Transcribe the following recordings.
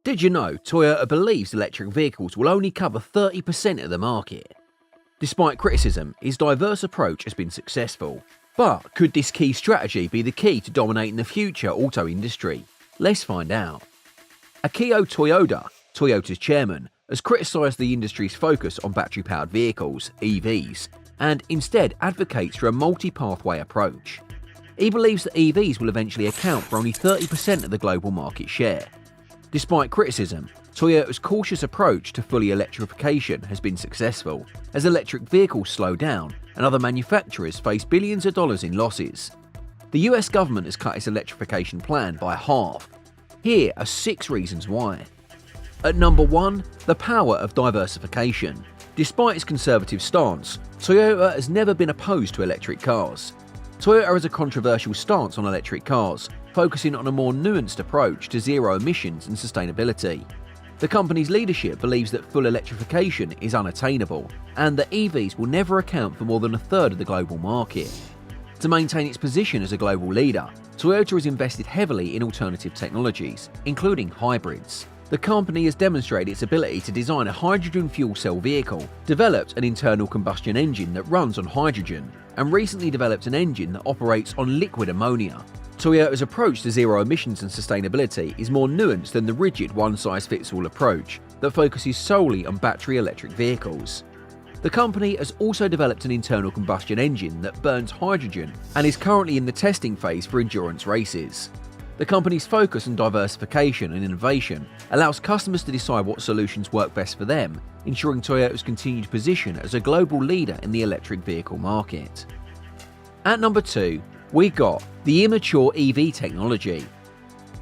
Did you know Toyota believes electric vehicles will only cover 30% of the market? Despite criticism, his diverse approach has been successful. But could this key strategy be the key to dominating the future auto industry? Let's find out. Akio Toyoda, Toyota's chairman, has criticised the industry's focus on battery-powered vehicles, EVs, and instead advocates for a multi-pathway approach. He believes that EVs will eventually account for only 30% of the global market share. Despite criticism, Toyota's cautious approach to fully electrification has been successful, as electric vehicles slow down and other manufacturers face billions of dollars in losses. The US government has cut its electrification plan by half. Here are 6 reasons why. At number 1, the power of diversification. Despite its conservative stance, Toyota has never been opposed to electric cars. Toyota has a controversial stance on electric cars, focusing on a more nuanced approach to zero emissions and sustainability. The company's leadership believes that full electrification is unattainable, and that EVs will never account for more than a third of the global market. To maintain its position as a global leader, Toyota has invested heavily in alternative technologies, including hybrids. The company has demonstrated its ability to design a hydrogen fuel cell vehicle, developed an internal combustion engine that runs on hydrogen, and recently developed an engine that operates on liquid ammonia. Toyota's approach to zero emissions and sustainability is more nuanced than the rigid one-size-fits-all approach that focuses solely on battery electric vehicles. The company has also developed an internal combustion engine that burns hydrogen and is currently in the testing phase for endurance races. The company's focus on diversification and innovation allows customers to decide what solutions work best for them, ensuring Toyota's continued position as a global leader in the electric vehicle market. At number 2, we got the immature EV technology.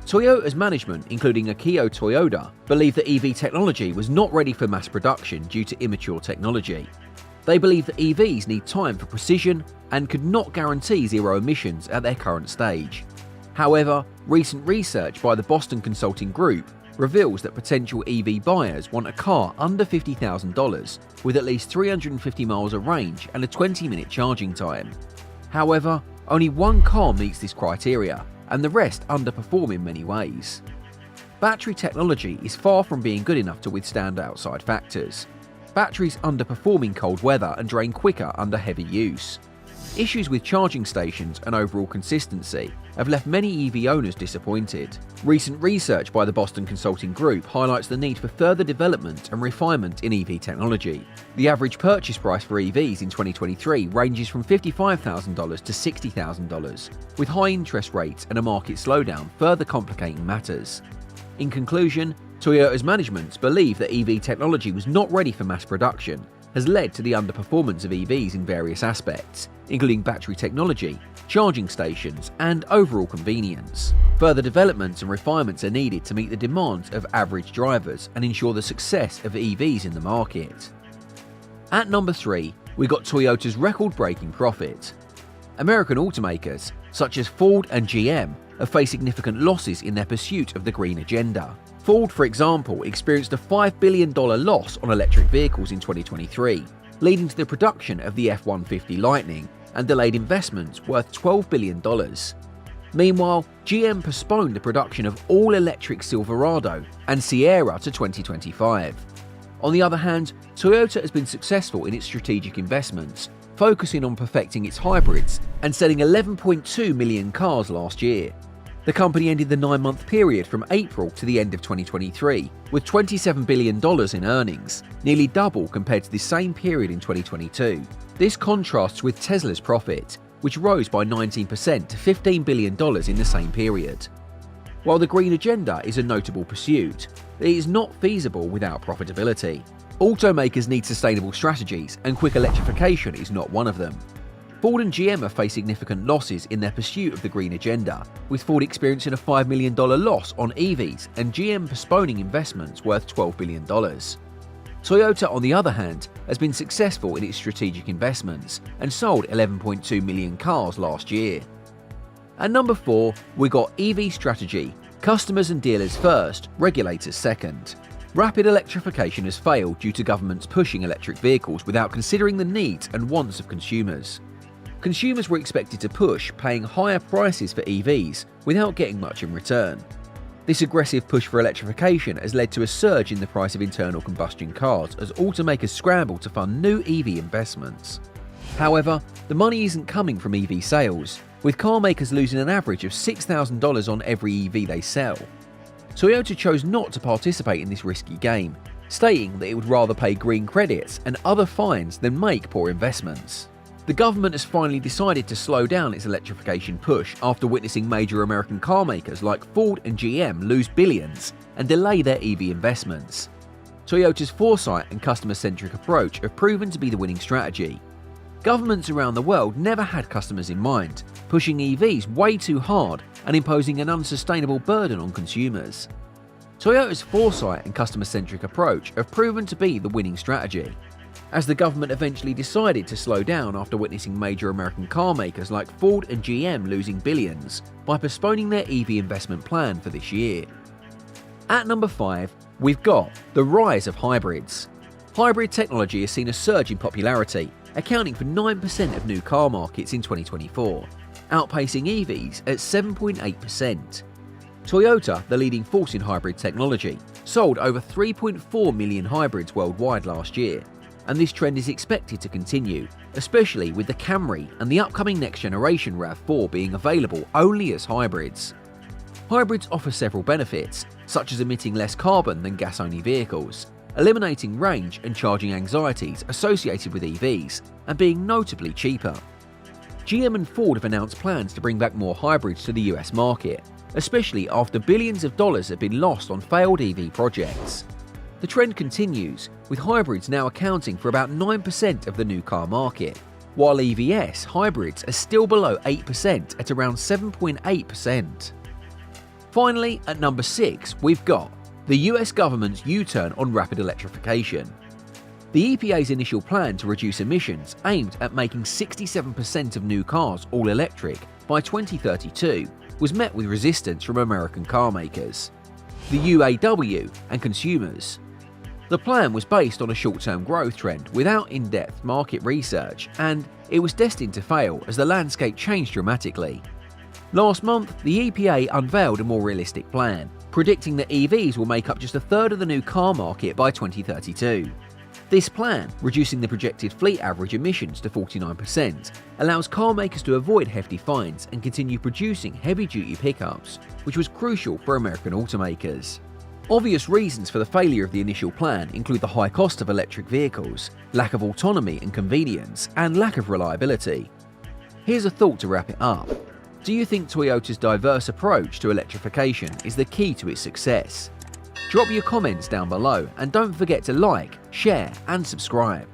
Toyota's management, including Akio Toyoda, believe that EV technology was not ready for mass production due to immature technology. They believe that EVs need time for precision and could not guarantee zero emissions at their current stage. However, recent research by the Boston Consulting Group reveals that potential EV buyers want a car under $50,000 with at least 350 miles of range and a 20-minute charging time. However, only one car meets this criteria, and the rest underperform in many ways. Battery technology is far from being good enough to withstand outside factors. Batteries underperform in cold weather and drain quicker under heavy use. Issues with charging stations and overall consistency have left many EV owners disappointed. Recent research by the Boston Consulting Group highlights the need for further development and refinement in EV technology. The average purchase price for EVs in 2023 ranges from $55,000 to $60,000, with high interest rates and a market slowdown further complicating matters. In conclusion, Toyota's management believe that EV technology was not ready for mass production, has led to the underperformance of EVs in various aspects, including battery technology, charging stations, and overall convenience. Further developments and refinements are needed to meet the demands of average drivers and ensure the success of EVs in the market. At number 3, we got Toyota's record-breaking profit. American automakers, such as Ford and GM, have faced significant losses in their pursuit of the green agenda. Ford, for example, experienced a $5 billion loss on electric vehicles in 2023, leading to the production of the F-150 Lightning and delayed investments worth $12 billion. Meanwhile, GM postponed the production of all-electric Silverado and Sierra to 2025. On the other hand, Toyota has been successful in its strategic investments, focusing on perfecting its hybrids and selling 11.2 million cars last year. The company ended the 9-month period from April to the end of 2023 with $27 billion in earnings, nearly double compared to the same period in 2022. This contrasts with Tesla's profit, which rose by 19% to $15 billion in the same period. While the green agenda is a notable pursuit, it is not feasible without profitability. Automakers need sustainable strategies, and quick electrification is not one of them. Ford and GM have faced significant losses in their pursuit of the green agenda, with Ford experiencing a $5 million loss on EVs and GM postponing investments worth $12 billion. Toyota, on the other hand, has been successful in its strategic investments and sold 11.2 million cars last year. At number 4, we got EV strategy. Customers and dealers first, regulators second. Rapid electrification has failed due to governments pushing electric vehicles without considering the needs and wants of consumers. Consumers were expected to push, paying higher prices for EVs without getting much in return. This aggressive push for electrification has led to a surge in the price of internal combustion cars as automakers scramble to fund new EV investments. However, the money isn't coming from EV sales, with car makers losing an average of $6,000 on every EV they sell. Toyota chose not to participate in this risky game, stating that it would rather pay green credits and other fines than make poor investments. The government has finally decided to slow down its electrification push after witnessing major American car makers like Ford and GM lose billions and delay their EV investments. Toyota's foresight and customer-centric approach have proven to be the winning strategy. Governments around the world never had customers in mind, pushing EVs way too hard and imposing an unsustainable burden on consumers. Toyota's foresight and customer-centric approach have proven to be the winning strategy, as the government eventually decided to slow down after witnessing major American car makers like Ford and GM losing billions by postponing their EV investment plan for this year. At number 5, we've got the rise of hybrids. Hybrid technology has seen a surge in popularity, accounting for 9% of new car markets in 2024, outpacing EVs at 7.8%. Toyota, the leading force in hybrid technology, sold over 3.4 million hybrids worldwide last year, and this trend is expected to continue, especially with the Camry and the upcoming next generation RAV4 being available only as hybrids. Hybrids offer several benefits, such as emitting less carbon than gas-only vehicles, eliminating range and charging anxieties associated with EVs, and being notably cheaper. GM and Ford have announced plans to bring back more hybrids to the US market, especially after billions of dollars have been lost on failed EV projects. The trend continues, with hybrids now accounting for about 9% of the new car market, while EVs hybrids are still below 8% at around 7.8%. Finally, at number 6, we've got the US government's U-turn on rapid electrification. The EPA's initial plan to reduce emissions aimed at making 67% of new cars all electric by 2032 was met with resistance from American car makers, the UAW, and consumers. The plan was based on a short-term growth trend without in-depth market research, and it was destined to fail as the landscape changed dramatically. Last month, the EPA unveiled a more realistic plan, predicting that EVs will make up just a third of the new car market by 2032. This plan, reducing the projected fleet average emissions to 49%, allows car makers to avoid hefty fines and continue producing heavy-duty pickups, which was crucial for American automakers. Obvious reasons for the failure of the initial plan include the high cost of electric vehicles, lack of autonomy and convenience, and lack of reliability. Here's a thought to wrap it up. Do you think Toyota's diverse approach to electrification is the key to its success? Drop your comments down below and don't forget to like, share, and subscribe.